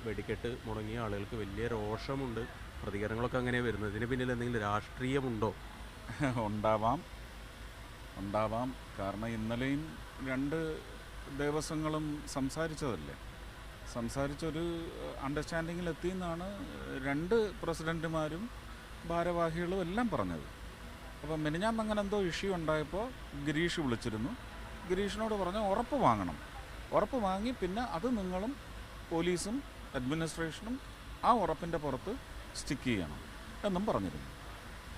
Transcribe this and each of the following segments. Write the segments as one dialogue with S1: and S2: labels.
S1: വെടിക്കെട്ട് മുടങ്ങിയ ആളുകൾക്ക് വലിയ രോഷമുണ്ട്. പ്രതികരണങ്ങളൊക്കെ അങ്ങനെ വരുന്നത്. ഇതിന് പിന്നിൽ എന്തെങ്കിലും രാഷ്ട്രീയമുണ്ടോ?
S2: ഉണ്ടാവാം, ഉണ്ടാവാം. കാരണം ഇന്നലെയും രണ്ട് ദേവസ്വങ്ങളും സംസാരിച്ചതല്ലേ, സംസാരിച്ചൊരു അണ്ടർസ്റ്റാൻഡിങ്ങിലെത്തിയെന്നാണ് രണ്ട് പ്രസിഡൻറ്റുമാരും ഭാരവാഹികളും എല്ലാം പറഞ്ഞത്. അപ്പം മിനിഞ്ഞാന്ന് അങ്ങനെ എന്തോ ഇഷ്യൂ ഉണ്ടായപ്പോൾ ഗിരീഷ് വിളിച്ചിരുന്നു. ഗിരീഷിനോട് പറഞ്ഞ ഉറപ്പ് വാങ്ങണം, ഉറപ്പ് വാങ്ങി പിന്നെ അത് നിങ്ങളും പോലീസും അഡ്മിനിസ്ട്രേഷനും ആ ഉറപ്പിൻ്റെ പുറത്ത് സ്റ്റിക്ക് ചെയ്യണം എന്നും പറഞ്ഞിരുന്നു.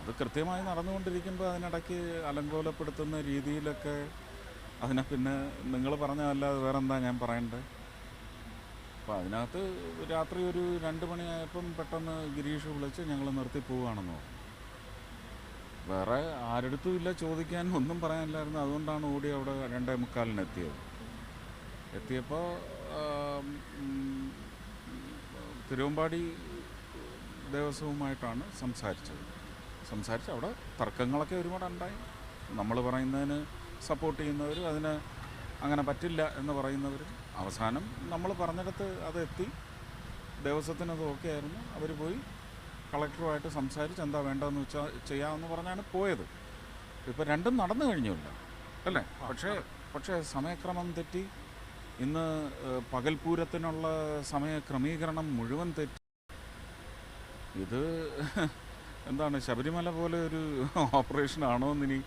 S2: അത് കൃത്യമായി നടന്നുകൊണ്ടിരിക്കുമ്പോൾ അതിനിടയ്ക്ക് അലങ്കോലപ്പെടുത്തുന്ന രീതിയിലൊക്കെ അതിനെ പിന്നെ നിങ്ങൾ പറഞ്ഞതല്ലാതെ വേറെന്താ ഞാൻ പറയണ്ടേ. അപ്പോൾ അതിനകത്ത് രാത്രി ഒരു 2 മണിയായപ്പം പെട്ടെന്ന് ഗിരീഷ് വിളിച്ച് ഞങ്ങൾ നിർത്തി പോവുകയാണെന്ന് പറഞ്ഞു. വേറെ ആരെടുത്തും ഇല്ല ചോദിക്കാൻ, ഒന്നും പറയാനില്ലായിരുന്നു. അതുകൊണ്ടാണ് ഓടി അവിടെ 2:45 എത്തിയത്. എത്തിയപ്പോൾ തിരുവമ്പാടി ദേവസ്വവുമായിട്ടാണ് സംസാരിച്ച് അവിടെ തർക്കങ്ങളൊക്കെ ഒരുപാട് ഉണ്ടായി. നമ്മൾ പറയുന്നതിന് സപ്പോർട്ട് ചെയ്യുന്നവരും അതിന് അങ്ങനെ പറ്റില്ല എന്ന് പറയുന്നവരും. അവസാനം നമ്മൾ പറഞ്ഞിടത്ത് അത് എത്തി. ദേവസ്വത്തിനത് ഓക്കെ ആയിരുന്നു. അവർ പോയി കളക്ടറുമായിട്ട് സംസാരിച്ച് എന്താ വേണ്ടതെന്ന് വെച്ചാൽ ചെയ്യാമെന്ന് പറഞ്ഞാണ് പോയത്. ഇപ്പോൾ രണ്ടും നടന്നു കഴിഞ്ഞില്ല അല്ലേ. പക്ഷേ സമയക്രമം തെറ്റി. ഇന്ന് പകൽപൂരത്തിനുള്ള സമയക്രമീകരണം മുഴുവൻ തെറ്റി. ഇത് എന്താണ്, ശബരിമല പോലെ ഒരു ഓപ്പറേഷനാണോ എന്നിനി.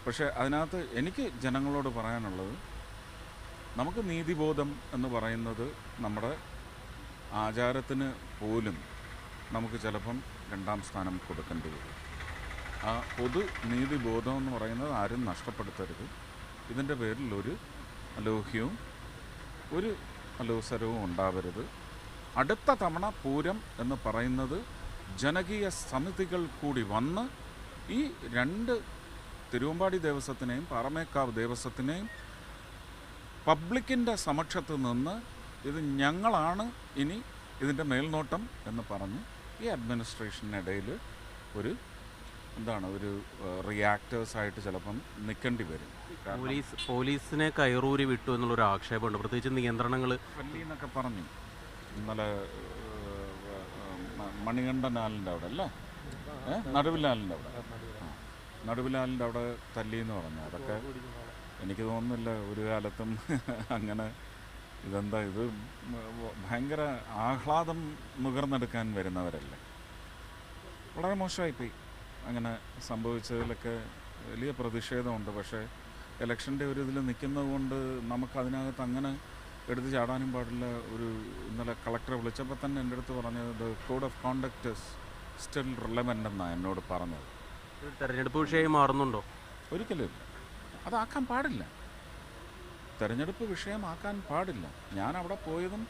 S2: പക്ഷേ അതിനകത്ത് എനിക്ക് ജനങ്ങളോട് പറയാനുള്ളത്, നമുക്ക് നീതിബോധം എന്ന് പറയുന്നത് നമ്മുടെ ആചാരത്തിന് പോലും നമുക്ക് ചിലപ്പം 2ാം സ്ഥാനം കൊടുക്കേണ്ടി വരും. ആ പൊതു നീതിബോധം എന്ന് പറയുന്നത് ആരും നഷ്ടപ്പെടുത്തരുത്. ഇതിൻ്റെ പേരിൽ ഒരു അലോഹ്യവും ഒരു അലോസരവും ഉണ്ടാവരുത്. അടുത്ത തവണ പൂരം എന്ന് പറയുന്നത് ജനകീയ സമിതികൾ കൂടി വന്ന് ഈ 2 തിരുവമ്പാടി ദേവസ്വത്തിനെയും പാറമേക്കാവ് ദേവസ്വത്തിനെയും പബ്ലിക്കിൻ്റെ സമക്ഷത്ത് നിന്ന് ഇത് ഞങ്ങളാണ് ഇനി ഇതിൻ്റെ മേൽനോട്ടം എന്ന് പറഞ്ഞ് ഈ അഡ്മിനിസ്ട്രേഷനിടയിൽ ഒരു റിയാക്ടേഴ്സായിട്ട് ചിലപ്പം നിൽക്കേണ്ടി വരും.
S1: പോലീസിനെ കയറൂരി വിട്ടു എന്നുള്ളൊരു ആക്ഷേപമുണ്ട്. പ്രത്യേകിച്ച് നിയന്ത്രണങ്ങൾ
S2: എന്നൊക്കെ പറഞ്ഞു ഇന്നലെ മണികണ്ഠനാലിൻ്റെ അവിടെ അല്ലേ, നടുവിലാലിൻ്റെ അവിടെ തല്ലിയെന്ന് പറഞ്ഞു. അതൊക്കെ എനിക്ക് തോന്നുന്നില്ല ഒരു കാലത്തും അങ്ങനെ. ഇതെന്താ, ഇത് ഭയങ്കര ആഹ്ലാദം നുകർന്നെടുക്കാൻ വരുന്നവരല്ലേ. വളരെ മോശമായിപ്പോയി അങ്ങനെ സംഭവിച്ചതിലൊക്കെ. വലിയ പ്രതിഷേധമുണ്ട്. പക്ഷേ ഇലക്ഷൻ്റെ ഒരു ഇതിൽ നിൽക്കുന്നത് കൊണ്ട് നമുക്കതിനകത്ത് അങ്ങനെ എടുത്ത് ചാടാനും പാടില്ല. ഇന്നലെ കളക്ടറെ വിളിച്ചപ്പോൾ തന്നെ എൻ്റെ അടുത്ത് പറഞ്ഞത് the code of conduct still relevant എന്നാണ് എന്നോട് പറഞ്ഞത്.
S1: തെരഞ്ഞെടുപ്പ് വിഷയം മാറുന്നുണ്ടോ?
S2: ഒരിക്കലും അതാക്കാൻ പാടില്ല. തെരഞ്ഞെടുപ്പ് വിഷയമാക്കാൻ പാടില്ല. ഞാൻ അവിടെ പോയതും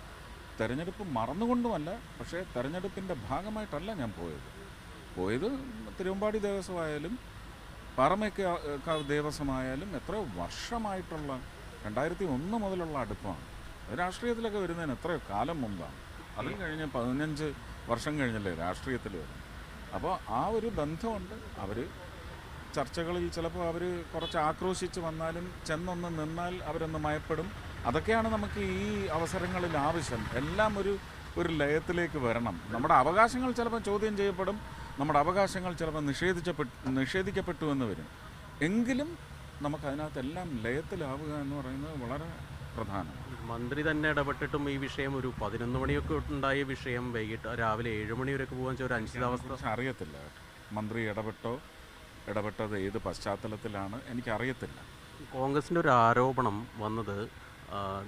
S2: തെരഞ്ഞെടുപ്പ് മറന്നുകൊണ്ടുമല്ല, പക്ഷേ തെരഞ്ഞെടുപ്പിൻ്റെ ഭാഗമായിട്ടല്ല ഞാൻ പോയത് തിരുവമ്പാടി ദേവസ്വമായാലും പാറമേക്കാവ് ദേവസ്വമായാലും എത്രയോ വർഷമായിട്ടുള്ള 2001 മുതലുള്ള അടുപ്പമാണ്. രാഷ്ട്രീയത്തിലൊക്കെ വരുന്നതിന് എത്രയോ കാലം മുമ്പാണ്. അതിൽ കഴിഞ്ഞ് 15 വർഷം കഴിഞ്ഞല്ലേ രാഷ്ട്രീയത്തിൽ വരുന്നത്. അപ്പോൾ ആ ഒരു ബന്ധമുണ്ട്. അവർ ചർച്ചകളിൽ ചിലപ്പോൾ അവർ കുറച്ച് ആക്രോശിച്ച് വന്നാലും ചെന്നൊന്ന് നിന്നാൽ അവരൊന്ന് മയപ്പെടും. അതൊക്കെയാണ് നമുക്ക് ഈ അവസരങ്ങളിൽ ആവശ്യം. എല്ലാം ഒരു ലയത്തിലേക്ക് വരണം. നമ്മുടെ അവകാശങ്ങൾ ചിലപ്പോൾ ചോദ്യം ചെയ്യപ്പെടും, നമ്മുടെ അവകാശങ്ങൾ ചിലപ്പോൾ നിഷേധിക്കപ്പെട്ടു എന്ന് വരും. എങ്കിലും നമുക്കതിനകത്തെല്ലാം ലയത്തിലാവുക എന്ന് പറയുന്നത് വളരെ പ്രധാനം.
S1: മന്ത്രി തന്നെ ഇടപെട്ടിട്ടും ഈ വിഷയം ഒരു 11 മണിയൊക്കെ ഉണ്ടായ വിഷയം വൈകിട്ട് രാവിലെ 7 മണി വരെയൊക്കെ പോകാൻ ഒരു അനിശ്ചിതാവസ്ഥ.
S2: അറിയത്തില്ല മന്ത്രി ഇടപെട്ടത് ഏത് പശ്ചാത്തലത്തിലാണ് എനിക്കറിയത്തില്ല.
S1: കോൺഗ്രസിൻ്റെ ഒരു ആരോപണം വന്നത്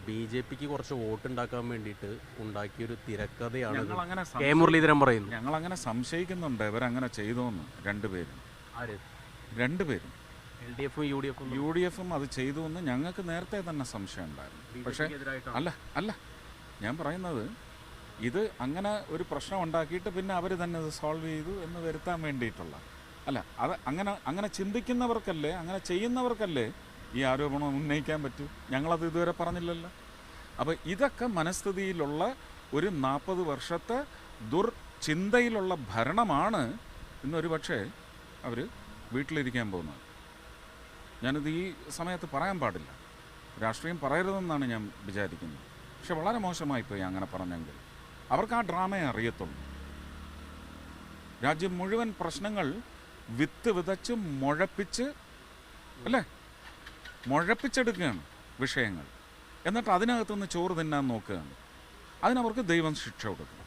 S1: BJPക്ക് കുറച്ച് വോട്ടുണ്ടാക്കാൻ വേണ്ടിയിട്ട് ഉണ്ടാക്കിയൊരു തിരക്കഥയാണ് കെ മുരളീധരൻ പറയുന്നു.
S2: ഞങ്ങളങ്ങനെ സംശയിക്കുന്നുണ്ട് ഇവരങ്ങനെ ചെയ്തോന്ന്. രണ്ടുപേരും
S1: LDFും
S2: UDFും അത് ചെയ്തു എന്ന് ഞങ്ങൾക്ക് നേരത്തെ തന്നെ സംശയം ഉണ്ടായിരുന്നു. പക്ഷേ അല്ല ഞാൻ പറയുന്നത്, ഇത് അങ്ങനെ ഒരു പ്രശ്നം ഉണ്ടാക്കിയിട്ട് പിന്നെ അവർ തന്നെ അത് സോൾവ് ചെയ്തു എന്ന് വരുത്താൻ വേണ്ടിയിട്ടുള്ള അല്ല. അത് അങ്ങനെ ചിന്തിക്കുന്നവർക്കല്ലേ, അങ്ങനെ ചെയ്യുന്നവർക്കല്ലേ ഈ ആരോപണം ഉന്നയിക്കാൻ പറ്റൂ. ഞങ്ങളത് ഇതുവരെ പറഞ്ഞില്ലല്ലോ. അപ്പോൾ ഇതൊക്കെ മനസ്ഥിതിയിലുള്ള ഒരു 40 വർഷത്തെ ദുർചിന്തയിലുള്ള ഭരണമാണ് ഇന്നൊരു പക്ഷേ അവർ വീട്ടിലിരിക്കാൻ പോകുന്നത്. ഞാനിത് ഈ സമയത്ത് പറയാൻ പാടില്ല, രാഷ്ട്രീയം പറയരുതെന്നാണ് ഞാൻ വിചാരിക്കുന്നത്. പക്ഷെ വളരെ മോശമായിപ്പോയി അങ്ങനെ പറഞ്ഞെങ്കിൽ. അവർക്ക് ആ ഡ്രാമയെ അറിയത്തുള്ളൂ. രാജ്യം മുഴുവൻ പ്രശ്നങ്ങൾ വിത്ത് വിതച്ച് മുഴപ്പിച്ച് അല്ലേ, മുഴപ്പിച്ചെടുക്കുകയാണ് വിഷയങ്ങൾ. എന്നിട്ട് അതിനകത്തുനിന്ന് ചോറ് തിന്നാൻ നോക്കുകയാണ്. അതിനവർക്ക് ദൈവം ശിക്ഷ കൊടുക്കും.